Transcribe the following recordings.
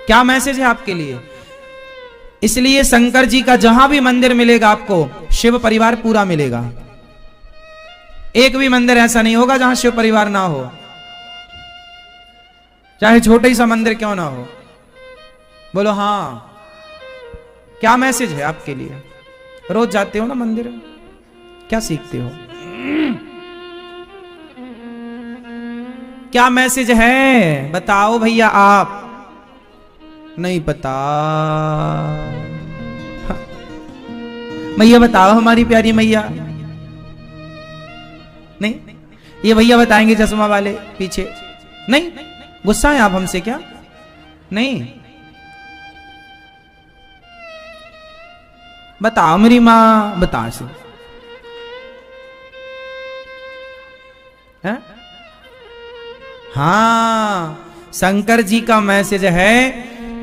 क्या मैसेज है आपके लिए? इसलिए शंकर जी का जहां भी मंदिर मिलेगा आपको शिव परिवार पूरा मिलेगा। एक भी मंदिर ऐसा नहीं होगा जहां शिव परिवार ना हो, चाहे छोटा ही सा मंदिर क्यों ना हो। बोलो हाँ, क्या मैसेज है आपके लिए? रोज जाते हो ना मंदिर, क्या सीखते हो? क्या मैसेज है बताओ भैया आप? नहीं पता? मैया बताओ, हमारी प्यारी मैया। नहीं, ये भैया बताएंगे चश्मा वाले पीछे। नहीं, गुस्सा है आप हमसे क्या? नहीं, बताओ मेरी माँ, बता से है? हाँ, शंकर जी का मैसेज है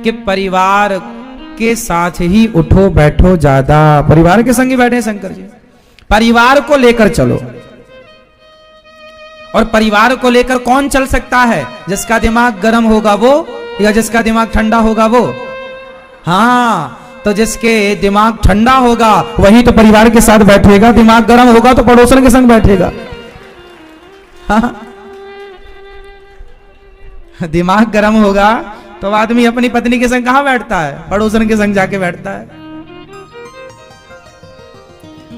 कि परिवार के साथ ही उठो बैठो ज्यादा। परिवार के संग ही बैठे शंकर जी। परिवार को लेकर चलो, और परिवार को लेकर कौन चल सकता है? जिसका दिमाग गर्म होगा वो, या जिसका दिमाग ठंडा होगा वो? हाँ, तो जिसके दिमाग ठंडा होगा वही तो परिवार के साथ बैठेगा, दिमाग गर्म होगा तो पड़ोसन के संग बैठेगा। हाँ? दिमाग गर्म होगा तो आदमी अपनी पत्नी के संग कहां बैठता है? पड़ोसन के संग जाके बैठता है।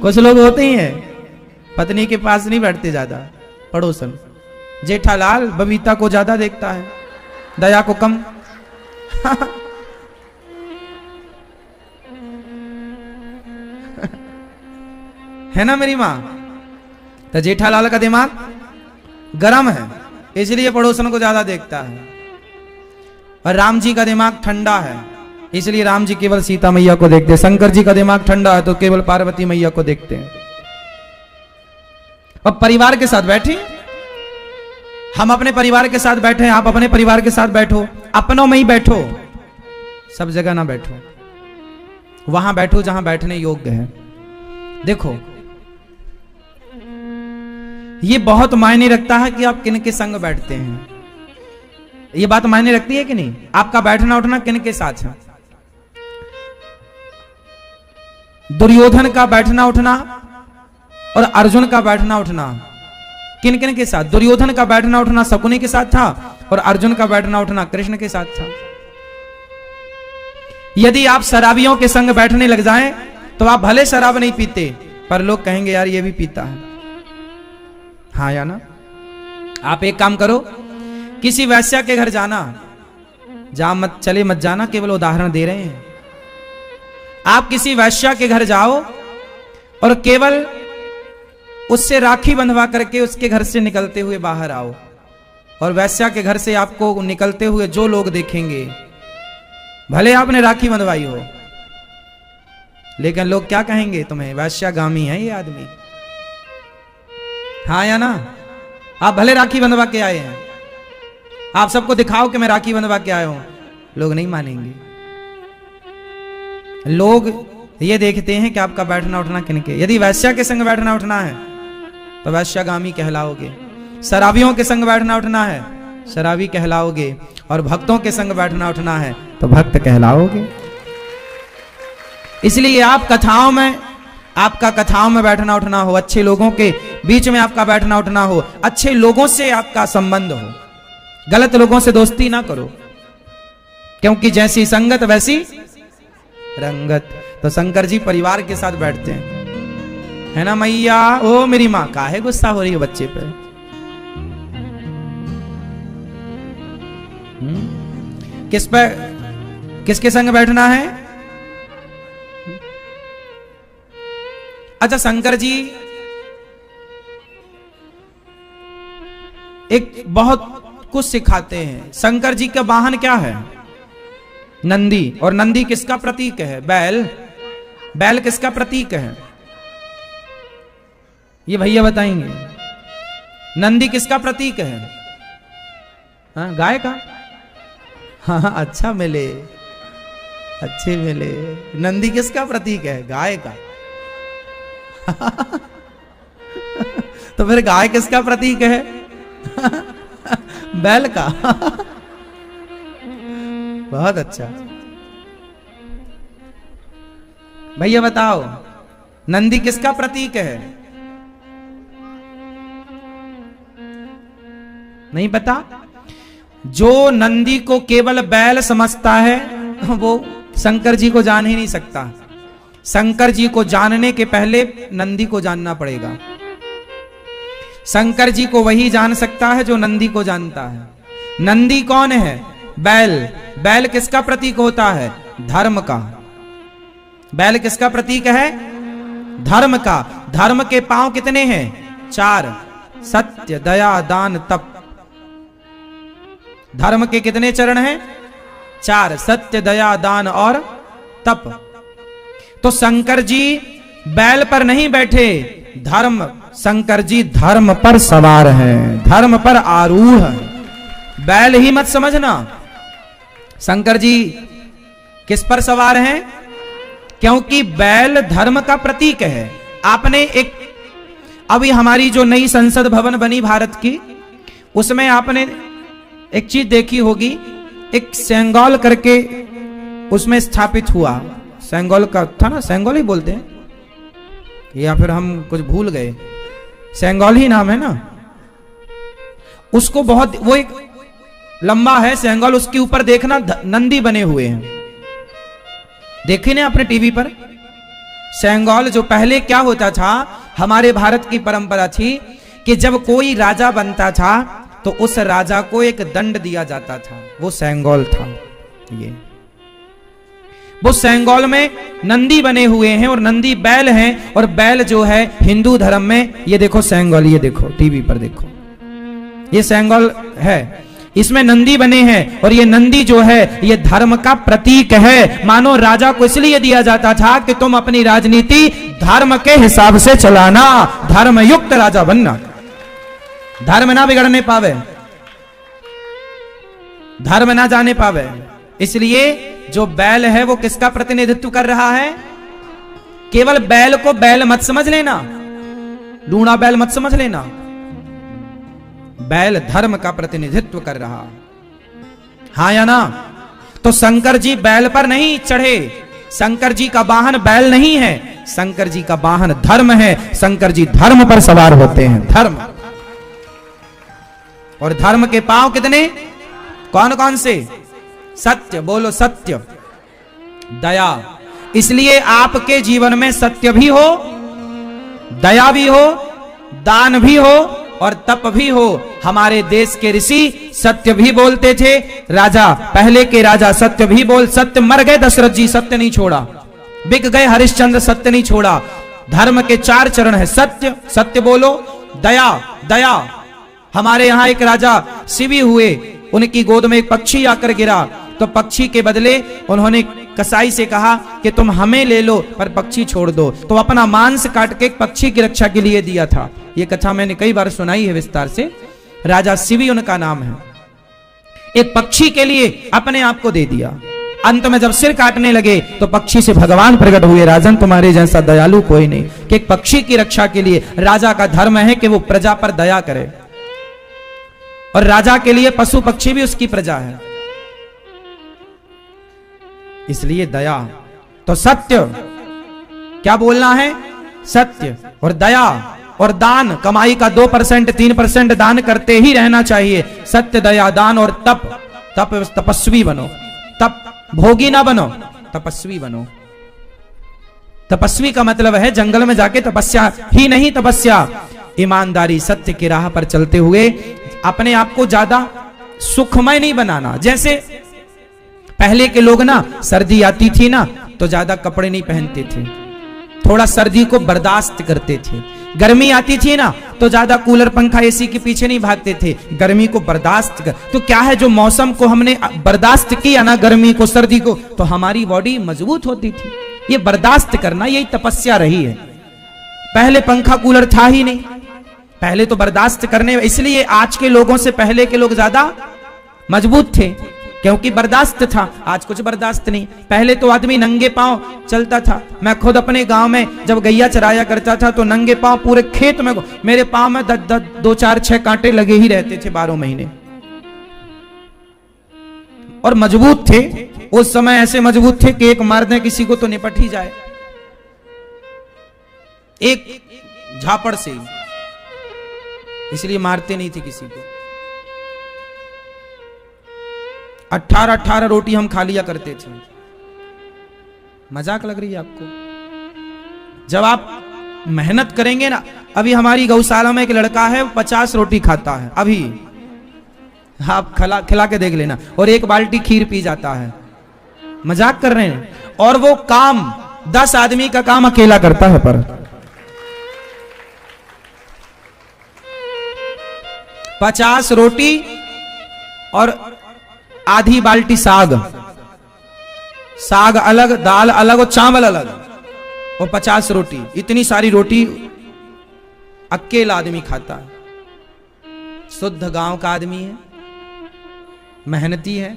कुछ लोग होते ही हैं पत्नी के पास नहीं बैठते ज्यादा, पड़ोसन। जेठालाल बबीता को ज्यादा देखता है, दया को कम। है ना मेरी मां? तो जेठालाल का दिमाग गरम है, इसलिए पड़ोसन को ज्यादा देखता है। और राम जी का दिमाग ठंडा है, इसलिए राम जी केवल सीता मैया को देखते हैं। शंकर जी का दिमाग ठंडा है तो केवल पार्वती मैया को देखते हैं। अब परिवार के साथ बैठे, हम अपने परिवार के साथ बैठे, आप अपने परिवार के साथ बैठो, अपनों में ही बैठो, सब जगह ना बैठो। वहां बैठो जहां बैठने योग्य है। देखो, ये बहुत मायने रखता है कि आप किन के संग बैठते हैं। ये बात मायने रखती है कि नहीं? आपका बैठना उठना किन के साथ है? दुर्योधन का बैठना उठना और अर्जुन का बैठना उठना किन किन के साथ? दुर्योधन का बैठना उठना शकुनी के साथ था, और अर्जुन का बैठना उठना कृष्ण के साथ था। यदि आप शराबियों के संग बैठने लग जाएं तो आप भले शराब नहीं पीते, पर लोग कहेंगे यार ये भी पीता है। हाँ या ना? आप एक काम करो, किसी वैश्या के घर जाना, जा मत, चले मत जाना, केवल उदाहरण दे रहे हैं। आप किसी वैश्या के घर जाओ और केवल उससे राखी बंधवा करके उसके घर से निकलते हुए बाहर आओ, और वैश्या के घर से आपको निकलते हुए जो लोग देखेंगे, भले आपने राखी बंधवाई हो, लेकिन लोग क्या कहेंगे? तुम्हें वैश्यागामी है ये आदमी। हाँ या ना? आप भले राखी बंधवा के आए हैं, आप सबको दिखाओ कि मैं राखी बंधवा के आया हूं, लोग नहीं मानेंगे। लोग ये देखते हैं कि आपका बैठना उठना किनके। यदि वैश्या के संग बैठना उठना है तो वैश्यागामी कहलाओगे, शराबियों के संग बैठना उठना है शराबी कहलाओगे, और भक्तों के संग बैठना उठना है तो भक्त कहलाओगे। इसलिए आप कथाओं में, आपका कथाओं में बैठना उठना हो, अच्छे लोगों के बीच में आपका बैठना उठना हो, अच्छे लोगों से आपका संबंध हो, गलत लोगों से दोस्ती ना करो, क्योंकि जैसी संगत वैसी रंगत। तो शंकर जी परिवार के साथ बैठते हैं, है ना मैया? ओ मेरी माँ, काहे गुस्सा हो रही है बच्चे पे? किस पे, किसके संग बैठना है? अच्छा, शंकर जी एक बहुत कुछ सिखाते हैं। शंकर जी का वाहन क्या है? नंदी। और नंदी किसका प्रतीक है? बैल। बैल किसका प्रतीक है? ये भैया बताएंगे। नंदी किसका प्रतीक है? हाँ, गाय का। हाँ, अच्छा मिले, अच्छे मिले। नंदी किसका प्रतीक है? गाय का। तो फिर गाय किसका प्रतीक है? बैल का। बहुत अच्छा। भैया बताओ, नंदी किसका प्रतीक है? नहीं पता? जो नंदी को केवल बैल समझता है वो शंकर जी को जान ही नहीं सकता। शंकर जी को जानने के पहले नंदी को जानना पड़ेगा। शंकर जी को वही जान सकता है जो नंदी को जानता है। नंदी कौन है? बैल। बैल किसका प्रतीक होता है? धर्म का। बैल किसका प्रतीक है? धर्म का। धर्म के पांव कितने हैं? 4। सत्य, दया, दान, तप। धर्म के कितने चरण हैं? 4। सत्य, दया, दान और तप। तो शंकर जी बैल पर नहीं बैठे, धर्म, शंकर जी धर्म पर सवार हैं, धर्म पर आरूढ़ हैं। बैल ही मत समझना, शंकर जी किस पर सवार हैं? क्योंकि बैल धर्म का प्रतीक है। आपने एक अभी हमारी जो नई संसद भवन बनी भारत की, उसमें आपने एक चीज देखी होगी, एक सेंगोल करके उसमें स्थापित हुआ। सेंगोल का था ना, सेंगोल ही बोलते हैं या फिर हम कुछ भूल गए? सेंगोल ही नाम है ना उसको। बहुत वो एक लंबा है सेंगोल, उसके ऊपर देखना नंदी बने हुए हैं। देखे ना आपने टीवी पर? सेंगोल जो पहले क्या होता था, हमारे भारत की परंपरा थी कि जब कोई राजा बनता था तो उस राजा को एक दंड दिया जाता था, वो सेंगोल था। ये वो सेंगोल में नंदी बने हुए हैं और नंदी बैल हैं। और बैल जो है हिंदू धर्म में, ये देखो सेंगोल, ये देखो टीवी पर देखो, ये सेंगोल है, इसमें नंदी बने हैं। और ये नंदी जो है ये धर्म का प्रतीक है। मानो राजा को इसलिए दिया जाता था कि तुम अपनी राजनीति धर्म के हिसाब से चलाना, धर्म युक्त राजा बनना, धर्म ना बिगड़ने पावे, धर्म ना जाने पावे। इसलिए जो बैल है वो किसका प्रतिनिधित्व कर रहा है? केवल बैल को बैल मत समझ लेना, लूना बैल मत समझ लेना। बैल धर्म का प्रतिनिधित्व कर रहा, हाँ या ना? तो शंकर जी बैल पर नहीं चढ़े, शंकर जी का वाहन बैल नहीं है, शंकर जी का वाहन धर्म है। शंकर जी धर्म पर सवार होते हैं, धर्म। और धर्म के पांव कितने? कौन कौन से? सत्य, बोलो सत्य, दया। इसलिए आपके जीवन में सत्य भी हो, दया भी हो, दान भी हो और तप भी हो। हमारे देश के ऋषि सत्य भी बोलते थे, राजा, पहले के राजा सत्य भी बोल, सत्य मर गए दशरथ जी, सत्य नहीं छोड़ा, बिक गए हरिश्चंद्र, सत्य नहीं छोड़ा। धर्म के 4 चरण है, सत्य, सत्य बोलो, दया, दया। हमारे यहां एक राजा शिवी हुए, उनकी गोद में एक पक्षी आकर गिरा, तो पक्षी के बदले उन्होंने कसाई से कहा कि तुम हमें ले लो पर पक्षी छोड़ दो। तो अपना मांस काट के एक पक्षी की रक्षा के लिए दिया था। ये कथा मैंने कई बार सुनाई है विस्तार से। राजा शिवी उनका नाम है। एक पक्षी के लिए अपने आप को दे दिया। अंत में जब सिर काटने लगे तो पक्षी से भगवान प्रकट हुए, राजन तुम्हारे जैसा दयालु कोई नहीं। कि एक पक्षी की रक्षा के लिए राजा का धर्म है कि वो प्रजा पर दया करे, और राजा के लिए पशु पक्षी भी उसकी प्रजा है, इसलिए दया। तो सत्य क्या बोलना है? सत्य और दया और दान। कमाई का 2% 3% दान करते ही रहना चाहिए। सत्य, दया, दान और तप। तप तपस्वी बनो, तप भोगी ना बनो, तपस्वी बनो। तपस्वी का मतलब है जंगल में जाके तपस्या ही नहीं, तपस्या ईमानदारी सत्य की राह पर चलते हुए अपने आप को ज्यादा सुखमय नहीं बनाना। जैसे पहले के लोग ना, सर्दी आती थी ना तो ज्यादा कपड़े नहीं पहनते थे, थोड़ा सर्दी को बर्दाश्त करते थे। गर्मी आती थी ना तो ज्यादा कूलर पंखा एसी के पीछे नहीं भागते थे, गर्मी को बर्दाश्त कर। तो क्या है, जो मौसम को हमने बर्दाश्त किया ना, गर्मी को, सर्दी को, तो हमारी बॉडी मजबूत होती थी। ये बर्दाश्त करना, यही तपस्या रही है। पहले पंखा कूलर था ही नहीं, पहले तो बर्दाश्त करने, इसलिए आज के लोगों से पहले के लोग ज्यादा मजबूत थे, क्योंकि बर्दाश्त था। आज कुछ बर्दाश्त नहीं। पहले तो आदमी नंगे पांव चलता था। मैं खुद अपने गांव में जब गैया चराया करता था तो नंगे पांव पूरे खेत में, मेरे पांव में 2 4 6 कांटे लगे ही रहते थे 12 महीने। और मजबूत थे। उस समय ऐसे मजबूत थे कि एक मार दें किसी को तो निपट ही जाए, एक झापड़ से ही, इसलिए मारते नहीं थे किसी को। 18-18 रोटी हम खा लिया करते थे। मजाक लग रही है आपको? जब आप मेहनत करेंगे ना, अभी हमारी गौशाला में एक लड़का है 50 रोटी खाता है, अभी आप खिला के देख लेना, और 1 बाल्टी खीर पी जाता है। मजाक कर रहे हैं? और वो काम 10 आदमी का काम अकेला करता है। पर 50 रोटी और आधी बाल्टी साग, साग अलग, दाल अलग और चावल अलग, और 50 रोटी, इतनी सारी रोटी अकेला आदमी खाता है। शुद्ध गांव का आदमी है, मेहनती है,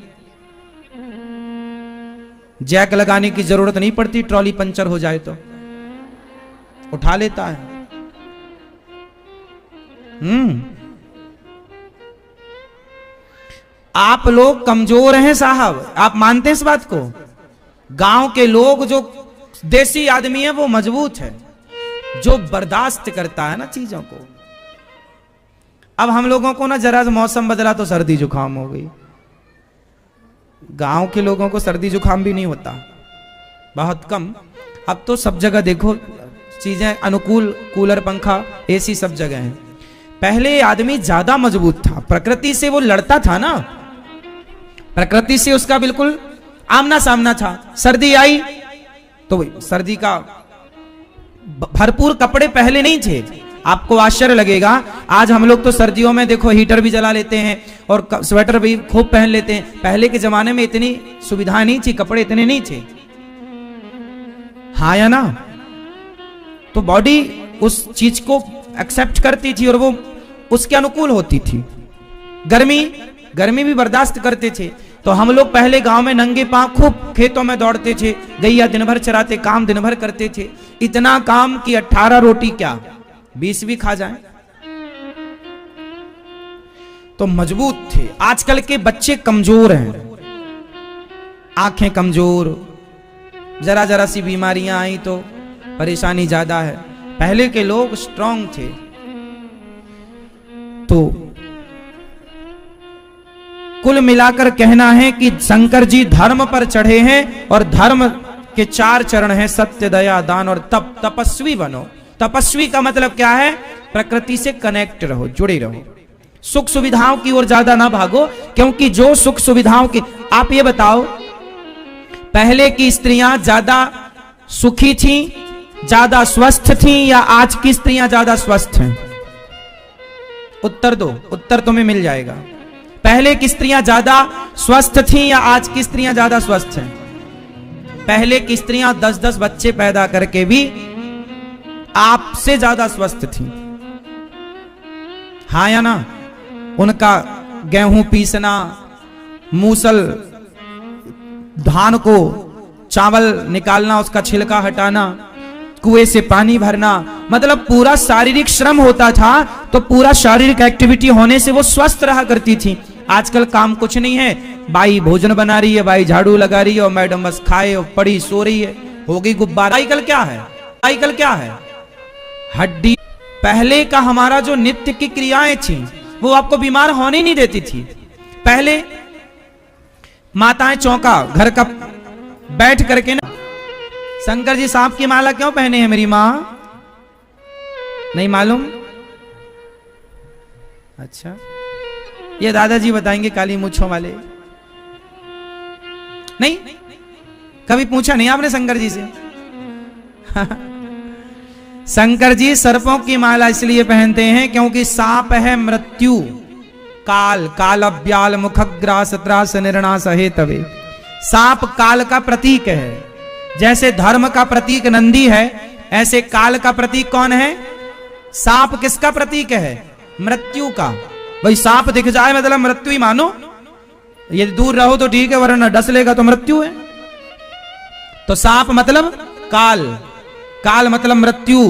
जैक लगाने की जरूरत नहीं पड़ती, ट्रॉली पंचर हो जाए तो उठा लेता है। आप लोग कमजोर हैं साहब, आप मानते हैं इस बात को? गांव के लोग, जो देसी आदमी है वो मजबूत है, जो बर्दाश्त करता है ना चीजों को। अब हम लोगों को ना जरा सा मौसम बदला तो सर्दी जुकाम हो गई। गांव के लोगों को सर्दी जुकाम भी नहीं होता, बहुत कम। अब तो सब जगह देखो चीजें अनुकूल, कूलर, पंखा, एसी सब जगह है। पहले आदमी ज्यादा मजबूत था, प्रकृति से वो लड़ता था ना, प्रकृति से उसका बिल्कुल आमना सामना था। सर्दी आई तो सर्दी का भरपूर कपड़े पहले नहीं थे। आपको आश्चर्य लगेगा, आज हम लोग तो सर्दियों में देखो हीटर भी जला लेते हैं और स्वेटर भी खूब पहन लेते हैं। पहले के जमाने में इतनी सुविधा नहीं थी, कपड़े इतने नहीं थे, हाँ या ना? तो बॉडी उस चीज को एक्सेप्ट करती थी और वो उसके अनुकूल होती थी। गर्मी भी बर्दाश्त करते थे। तो हम लोग पहले गांव में नंगे पांव खूब खेतों में दौड़ते थे, गैया दिन भर चराते, काम दिन भर करते थे। इतना काम कि 18 रोटी क्या 20 भी खा जाएं तो मजबूत थे। आजकल के बच्चे कमजोर हैं, आंखें कमजोर, जरा जरा सी बीमारियां आई तो परेशानी ज्यादा है। पहले के लोग स्ट्रांग थे। तो कुल मिलाकर कहना है कि शंकर जी धर्म पर चढ़े हैं और धर्म के 4 चरण हैं, सत्य, दया, दान और तप। तपस्वी बनो। तपस्वी का मतलब क्या है? प्रकृति से कनेक्ट रहो, जुड़े रहो, सुख सुविधाओं की ओर ज्यादा ना भागो, क्योंकि जो सुख सुविधाओं की, आप ये बताओ पहले की स्त्रियां ज्यादा सुखी थी, ज्यादा स्वस्थ थी, या आज की स्त्रियां ज्यादा स्वस्थ हैं? उत्तर दो, उत्तर तुम्हें मिल जाएगा। पहले की स्त्रियां ज्यादा स्वस्थ थी या आज की स्त्रियां ज्यादा स्वस्थ हैं? पहले की स्त्रियां 10-10 बच्चे पैदा करके भी आपसे ज्यादा स्वस्थ थी, हाँ या ना? उनका गेहूं पीसना, मूसल, धान को चावल निकालना, उसका छिलका हटाना, कुएं से पानी भरना, मतलब पूरा शारीरिक श्रम होता था। तो पूरा शारीरिक एक्टिविटी होने से वो स्वस्थ रहा करती थी। आजकल काम कुछ नहीं है, बाई भोजन बना रही है, बाई झाड़ू लगा रही है, और मैडम बस खाए और पड़ी सो रही है, हो गई गुब्बारा। आजकल क्या है? आजकल क्या है? हड्डी। पहले का हमारा जो नित्य की क्रियाएं थी वो आपको बीमार होने नहीं देती थी। पहले माताएं चौका घर का बैठ करके ना, शंकर जी सांप की माला क्यों पहने हैं मेरी मां? नहीं मालूम? अच्छा, ये दादाजी बताएंगे, काली मूंछों वाले। नहीं, कभी पूछा नहीं आपने शंकर जी से? शंकर जी सर्पों की माला इसलिए पहनते हैं क्योंकि सांप है मृत्यु, काल, कालव्याल मुखग्रास त्रास निर्णास हेतवे। सांप काल का प्रतीक है। जैसे धर्म का प्रतीक नंदी है, ऐसे काल का प्रतीक कौन है? सांप किसका प्रतीक है? मृत्यु का। भाई सांप दिख जाए मतलब मृत्यु ही मानो, यदि दूर रहो तो ठीक है, वरना डस लेगा तो मृत्यु है। तो सांप मतलब काल, काल मतलब मृत्यु।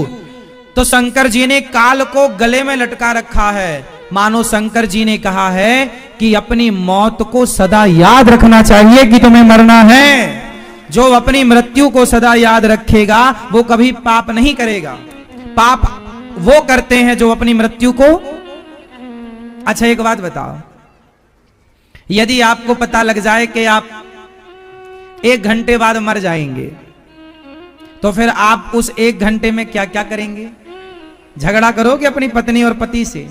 तो शंकर जी ने काल को गले में लटका रखा है, मानो शंकर जी ने कहा है कि अपनी मौत को सदा याद रखना चाहिए कि तुम्हें मरना है। जो अपनी मृत्यु को सदा याद रखेगा वो कभी पाप नहीं करेगा। पाप वो करते हैं जो अपनी मृत्यु को। अच्छा एक बात बताओ, यदि आपको पता लग जाए कि आप 1 घंटे बाद मर जाएंगे, तो फिर आप उस 1 घंटे में क्या क्या करेंगे? झगड़ा करोगे अपनी पत्नी और पति से?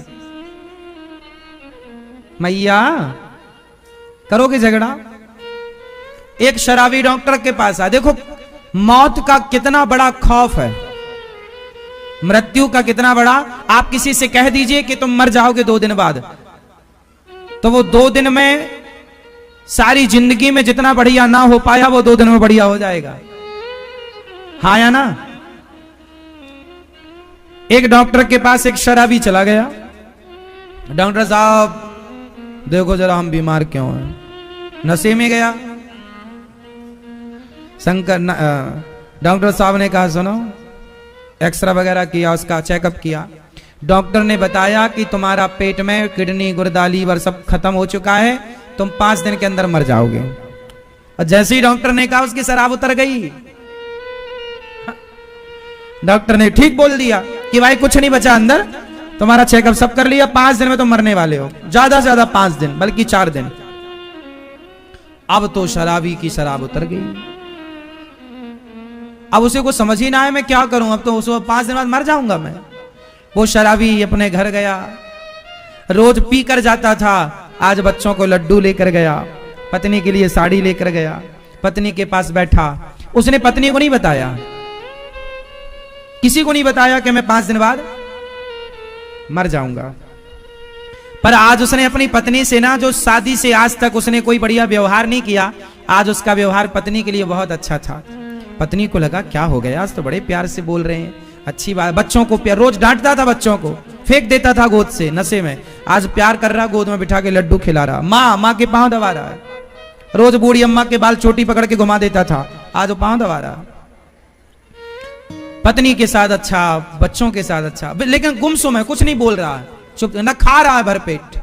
मैया करोगे झगड़ा? एक शराबी डॉक्टर के पास आ, देखो मौत का कितना बड़ा खौफ है, मृत्यु का कितना बड़ा। आप किसी से कह दीजिए कि तुम मर जाओगे 2 दिन बाद, तो वो 2 दिन में सारी जिंदगी में जितना बढ़िया ना हो पाया वो 2 दिन में बढ़िया हो जाएगा। हाँ या ना? एक डॉक्टर के पास एक शराबी चला गया, डॉक्टर साहब देखो जरा हम बीमार क्यों हैं। नशे में गया। डॉक्टर साहब ने कहा सुनो, एक्सरे वगैरह किया, उसका चेकअप किया। डॉक्टर ने बताया कि तुम्हारा पेट में किडनी गुर्दा लीवर सब खत्म हो चुका है, तुम 5 दिन के अंदर मर जाओगे। और जैसे ही डॉक्टर ने कहा उसकी शराब उतर गई। डॉक्टर ने ठीक बोल दिया कि भाई कुछ नहीं बचा अंदर, तुम्हारा चेकअप सब कर लिया, 5 दिन में तुम मरने वाले हो, ज्यादा से ज्यादा 5 दिन बल्कि 4 दिन। अब तो शराबी की शराब उतर गई। अब उसे को समझ ही ना आए मैं क्या करूं, अब तो उसको 5 दिन बाद मर जाऊंगा मैं। वो शराबी अपने घर गया, रोज पी कर जाता था, आज बच्चों को लड्डू लेकर गया, पत्नी के लिए साड़ी लेकर गया, पत्नी के पास बैठा। उसने पत्नी को नहीं बताया, किसी को नहीं बताया कि मैं 5 दिन बाद मर जाऊंगा। पर आज उसने अपनी पत्नी से ना, जो शादी से आज तक उसने कोई बढ़िया व्यवहार नहीं किया, आज उसका व्यवहार पत्नी के लिए बहुत अच्छा था। पत्नी को लगा क्या हो गया, आज तो बड़े प्यार से बोल रहे हैं, अच्छी बात। बच्चों को प्यार, रोज डांटता था बच्चों को, फेंक देता था गोद से नशे में, आज प्यार कर रहा, गोद में बिठा के लड्डू खिला रहा, माँ के पांव दबा रहा है। रोज बूढ़ी अम्मा के बाल चोटी पकड़ के घुमा देता था, आज वो पांव दबा रहा। पत्नी के साथ अच्छा, बच्चों के साथ अच्छा, लेकिन गुमसुम है, कुछ नहीं बोल रहा है, चुप न खा रहा है भरपेट।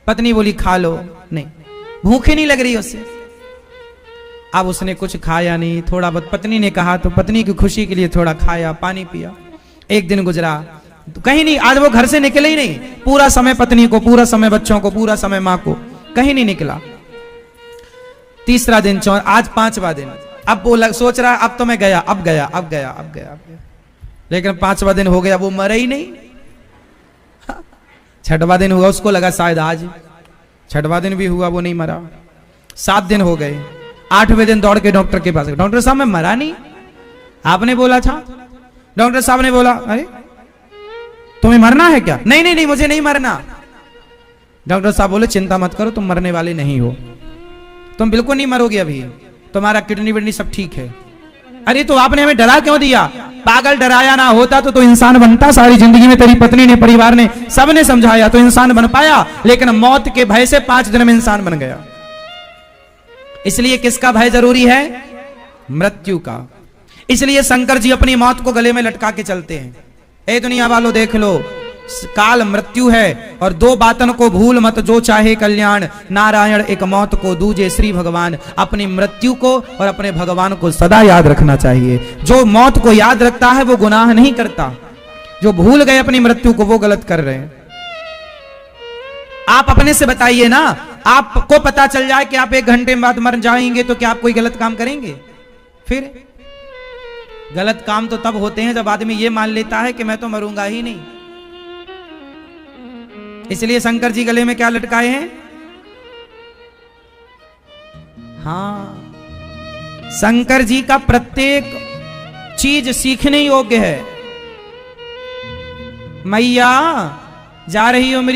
पत्नी बोली खा लो, नहीं, भूख ही नहीं लग रही उससे। अब उसने कुछ खाया नहीं, थोड़ा बहुत पत्नी ने कहा तो पत्नी की खुशी के लिए थोड़ा खाया, पानी पिया। 1 दिन गुजरा, कहीं नहीं, आज वो घर से निकले ही नहीं, पूरा समय पत्नी को, पूरा समय बच्चों को, पूरा समय मां को, कहीं नहीं निकला। तीसरा दिन, आज 5वां दिन। अब वो सोच रहा अब तो मैं गया, अब गया, लेकिन 5वां दिन हो गया, वो मरा ही नहीं। 6वां दिन हुआ, उसको लगा शायद आज, 6वां दिन भी हुआ, वो नहीं मरा। 7 दिन हो गए, 8वें दिन दौड़ के डॉक्टर के पास, डॉक्टर साहब मैं मरा नहीं, आपने बोला था। डॉक्टर साहब ने बोला अरे तुम्हें मरना है क्या? नहीं मुझे नहीं मरना। डॉक्टर साहब बोले चिंता मत करो, तुम मरने वाले नहीं हो, तुम बिल्कुल नहीं मरोगे, अभी तुम्हारा किडनी विडनी सब ठीक है। अरे तो आपने हमें डरा क्यों दिया? पागल, डराया ना होता तो इंसान बनता। सारी जिंदगी में तेरी पत्नी ने, परिवार ने, सबने समझाया तो इंसान बन पाया, लेकिन मौत के भय से 5 दिन में इंसान बन गया। इसलिए किसका भय जरूरी है? मृत्यु का। इसलिए शंकर जी अपनी मौत को गले में लटका के चलते हैं। ए दुनिया वालों देख लो, काल मृत्यु है, और 2 बातन को भूल मत, जो चाहे कल्याण, नारायण एक मौत को, दूजे श्री भगवान। अपनी मृत्यु को और अपने भगवान को सदा याद रखना चाहिए। जो मौत को याद रखता है वो गुनाह नहीं करता, जो भूल गए अपनी मृत्यु को वो गलत कर रहे हैं। आप अपने से बताइए ना, आपको पता चल जाए कि आप 1 घंटे बाद मर जाएंगे तो क्या आप कोई गलत काम करेंगे? फिर गलत काम तो तब होते हैं जब आदमी ये मान लेता है कि मैं तो मरूंगा ही नहीं। इसलिए शंकर जी गले में क्या लटकाए हैं? हाँ, शंकर जी का प्रत्येक चीज सीखने योग्य है। मैया जा रही हो मेरी